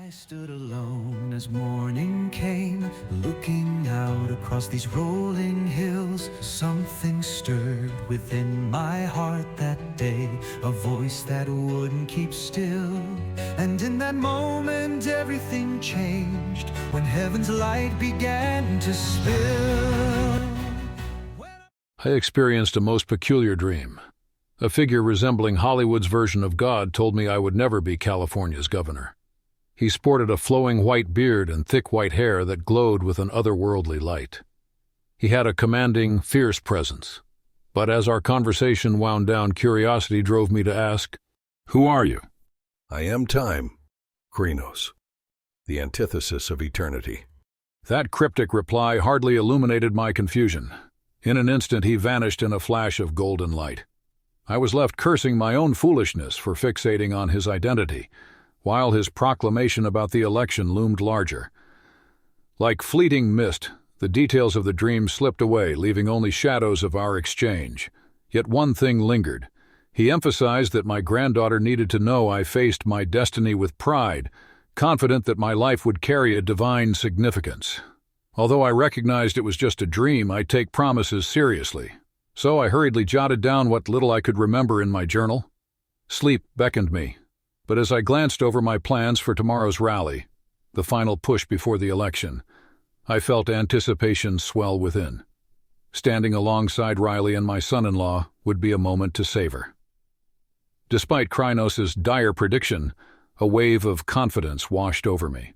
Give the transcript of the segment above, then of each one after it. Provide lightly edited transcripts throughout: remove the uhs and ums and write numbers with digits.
I stood alone as morning came, looking out across these rolling hills. Something stirred within my heart that day, a voice that wouldn't keep still. And in that moment everything changed, when heaven's light began to spill. I experienced a most peculiar dream. A figure resembling Hollywood's version of God told me I would never be California's governor. He sported a flowing white beard and thick white hair that glowed with an otherworldly light. He had a commanding, fierce presence. But as our conversation wound down, curiosity drove me to ask, "Who are you?" I am time, Krenos, the antithesis of eternity. That cryptic reply hardly illuminated my confusion. In an instant he vanished in a flash of golden light. I was left cursing my own foolishness for fixating on his identity, while his proclamation about the election loomed larger. Like fleeting mist, the details of the dream slipped away, leaving only shadows of our exchange. Yet one thing lingered. He emphasized that my granddaughter needed to know I faced my destiny with pride, confident that my life would carry a divine significance. Although I recognized it was just a dream, I take promises seriously. So I hurriedly jotted down what little I could remember in my journal. Sleep beckoned me, but as I glanced over my plans for tomorrow's rally, the final push before the election, I felt anticipation swell within. Standing alongside Riley and my son-in-law would be a moment to savor. Despite Krenos' dire prediction, a wave of confidence washed over me.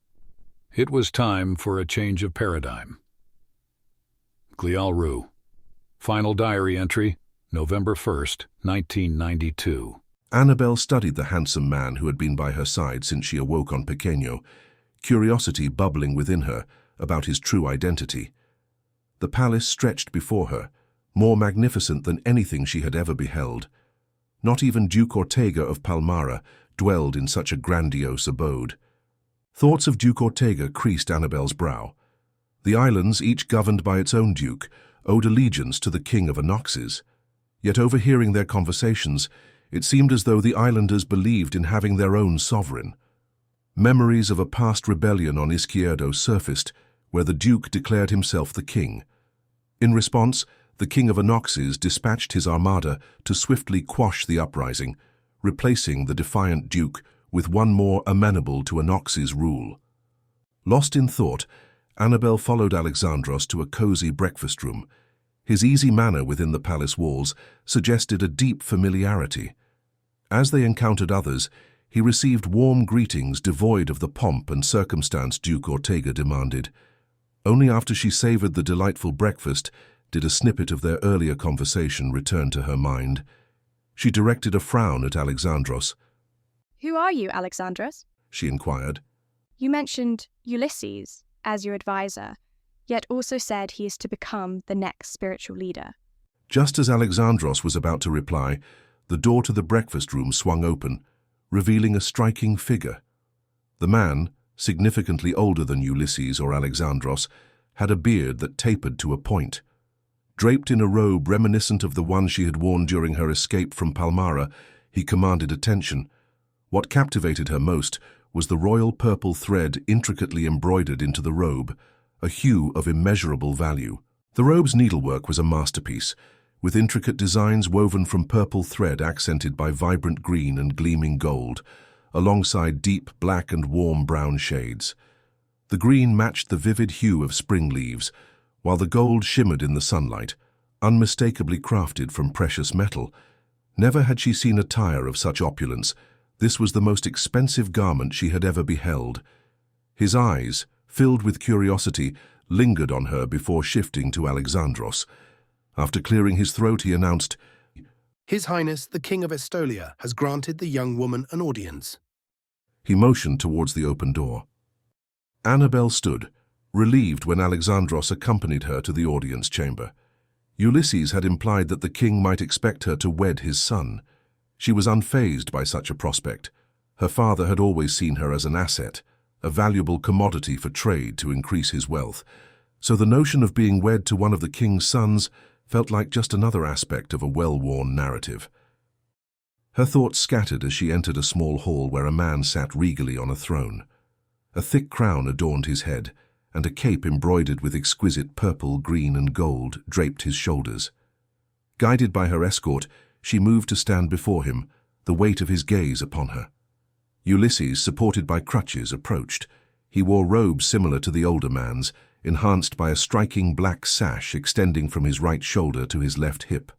It was time for a change of paradigm. Glial Rue. Final diary entry, November 1st, 1992. Annabelle studied the handsome man who had been by her side since she awoke on Pequeño, curiosity bubbling within her about his true identity. The palace stretched before her, more magnificent than anything she had ever beheld. Not even Duke Ortega of Palmara dwelled in such a grandiose abode. Thoughts of Duke Ortega creased Annabelle's brow. The islands, each governed by its own duke, owed allegiance to the king of Anoxes. Yet overhearing their conversations, it seemed as though the islanders believed in having their own sovereign. Memories of a past rebellion on Izquierdo surfaced, where the duke declared himself the king. In response, the king of Anoxes dispatched his armada to swiftly quash the uprising, replacing the defiant duke with one more amenable to Anoxes' rule. Lost in thought, Annabelle followed Alexandros to a cozy breakfast room. His easy manner within the palace walls suggested a deep familiarity. As they encountered others, he received warm greetings devoid of the pomp and circumstance Duke Ortega demanded. Only after she savored the delightful breakfast did a snippet of their earlier conversation return to her mind. She directed a frown at Alexandros. "Who are you, Alexandros?" she inquired. "You mentioned Ulysses as your advisor, yet also said he is to become the next spiritual leader." Just as Alexandros was about to reply, the door to the breakfast room swung open, revealing a striking figure. The man, significantly older than Ulysses or Alexandros, had a beard that tapered to a point. Draped in a robe reminiscent of the one she had worn during her escape from Palmara, he commanded attention. What captivated her most was the royal purple thread intricately embroidered into the robe, a hue of immeasurable value. The robe's needlework was a masterpiece, with intricate designs woven from purple thread accented by vibrant green and gleaming gold, alongside deep black and warm brown shades. The green matched the vivid hue of spring leaves, while the gold shimmered in the sunlight, unmistakably crafted from precious metal. Never had she seen attire of such opulence. This was the most expensive garment she had ever beheld. His eyes, filled with curiosity, lingered on her before shifting to Alexandros. After clearing his throat, he announced, "His Highness, the King of Estolia, has granted the young woman an audience." He motioned towards the open door. Annabelle stood, relieved when Alexandros accompanied her to the audience chamber. Ulysses had implied that the king might expect her to wed his son. She was unfazed by such a prospect. Her father had always seen her as an asset, a valuable commodity for trade to increase his wealth, so the notion of being wed to one of the king's sons felt like just another aspect of a well-worn narrative. Her thoughts scattered as she entered a small hall where a man sat regally on a throne. A thick crown adorned his head, and a cape embroidered with exquisite purple, green, and gold draped his shoulders. Guided by her escort, she moved to stand before him, the weight of his gaze upon her. Ulysses, supported by crutches, approached. He wore robes similar to the older man's, enhanced by a striking black sash extending from his right shoulder to his left hip.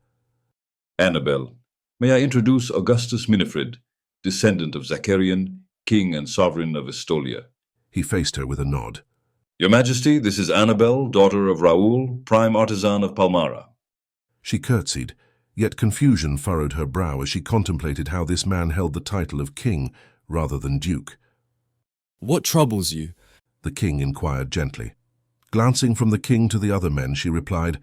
Annabel, may I introduce Augustus Minifred, descendant of Zacarian, king and sovereign of Estolia. He faced her with a nod. Your Majesty, this is Annabel, daughter of Raoul, prime artisan of Palmyra. She curtsied, yet confusion furrowed her brow as she contemplated how this man held the title of king rather than duke. What troubles you? The king inquired gently. Glancing from the king to the other men, she replied,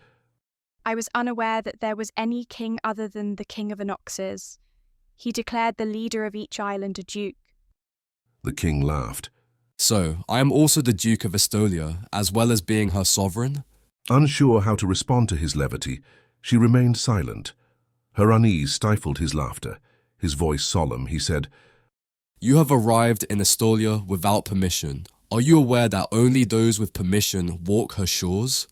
I was unaware that there was any king other than the king of Anoxes. He declared the leader of each island a duke. The king laughed. So, I am also the Duke of Estolia, as well as being her sovereign? Unsure how to respond to his levity, she remained silent. Her unease stifled his laughter. His voice solemn, he said, You have arrived in Estolia without permission. Are you aware that only those with permission walk her shores?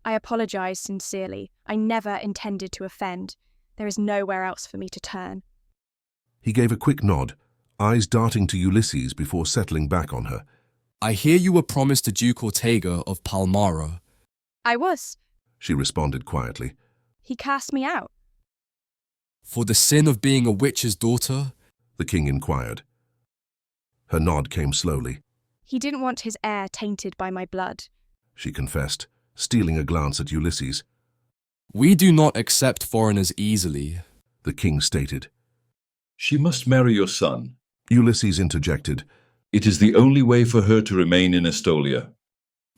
I apologize sincerely. I never intended to offend. There is nowhere else for me to turn. He gave a quick nod, eyes darting to Ulysses before settling back on her. I hear you were promised to Duke Ortega of Palmyra. I was. She responded quietly. He cast me out. For the sin of being a witch's daughter? The king inquired. Her nod came slowly. He didn't want his heir tainted by my blood. She confessed, stealing a glance at Ulysses. We do not accept foreigners easily, The king stated. She must marry your son. Ulysses interjected. It is the only way for her to remain in Estolia.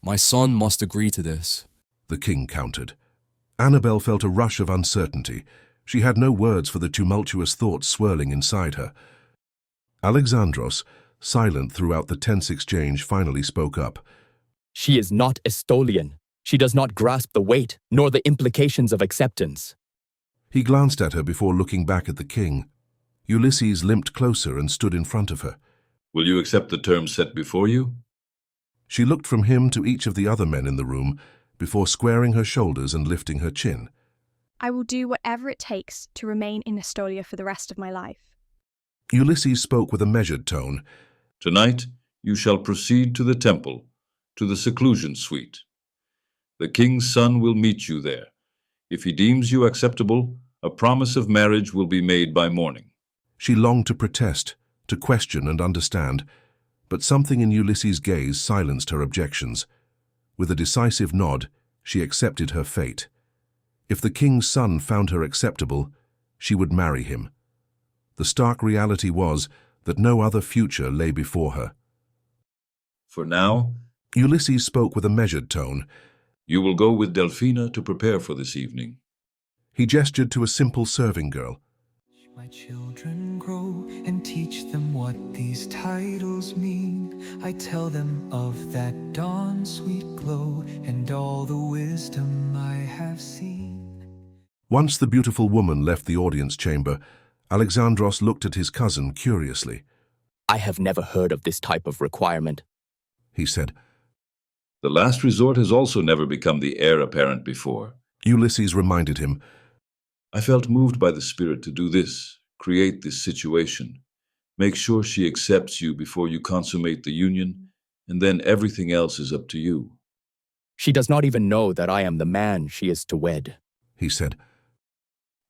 My son must agree to this. The king countered. Annabel felt a rush of uncertainty. She had no words for the tumultuous thoughts swirling inside her. Alexandros, silent throughout the tense exchange, finally spoke up. She is not Estolian. She does not grasp the weight nor the implications of acceptance. He glanced at her before looking back at the king. Ulysses limped closer and stood in front of her. Will you accept the terms set before you? She looked from him to each of the other men in the room before squaring her shoulders and lifting her chin. I will do whatever it takes to remain in Estolia for the rest of my life. Ulysses spoke with a measured tone. Tonight you shall proceed to the temple, to the seclusion suite. The king's son will meet you there. If he deems you acceptable, a promise of marriage will be made by morning. She longed to protest, to question and understand, but something in Ulysses' gaze silenced her objections. With a decisive nod, she accepted her fate. If the king's son found her acceptable, she would marry him. The stark reality was that no other future lay before her. For now, Ulysses spoke with a measured tone. You will go with Delphina to prepare for this evening. He gestured to a simple serving girl. My children grow and teach them what these titles mean. I tell them of that dawn's sweet glow and all the wisdom I have seen. Once the beautiful woman left the audience chamber, Alexandros looked at his cousin curiously. I have never heard of this type of requirement. He said. The last resort has also never become the heir apparent before. Ulysses reminded him. I felt moved by the spirit to do this, create this situation. Make sure she accepts you before you consummate the union, and then everything else is up to you. She does not even know that I am the man she is to wed. He said.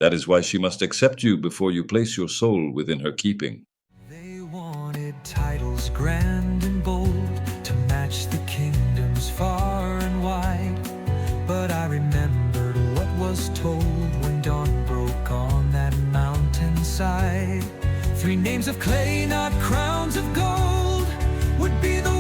That is why she must accept you before you place your soul within her keeping. They wanted titles grand and bold to match the kingdoms far and wide. But I remembered what was told when dawn broke on that mountainside. 3 names of clay, not crowns of gold, would be the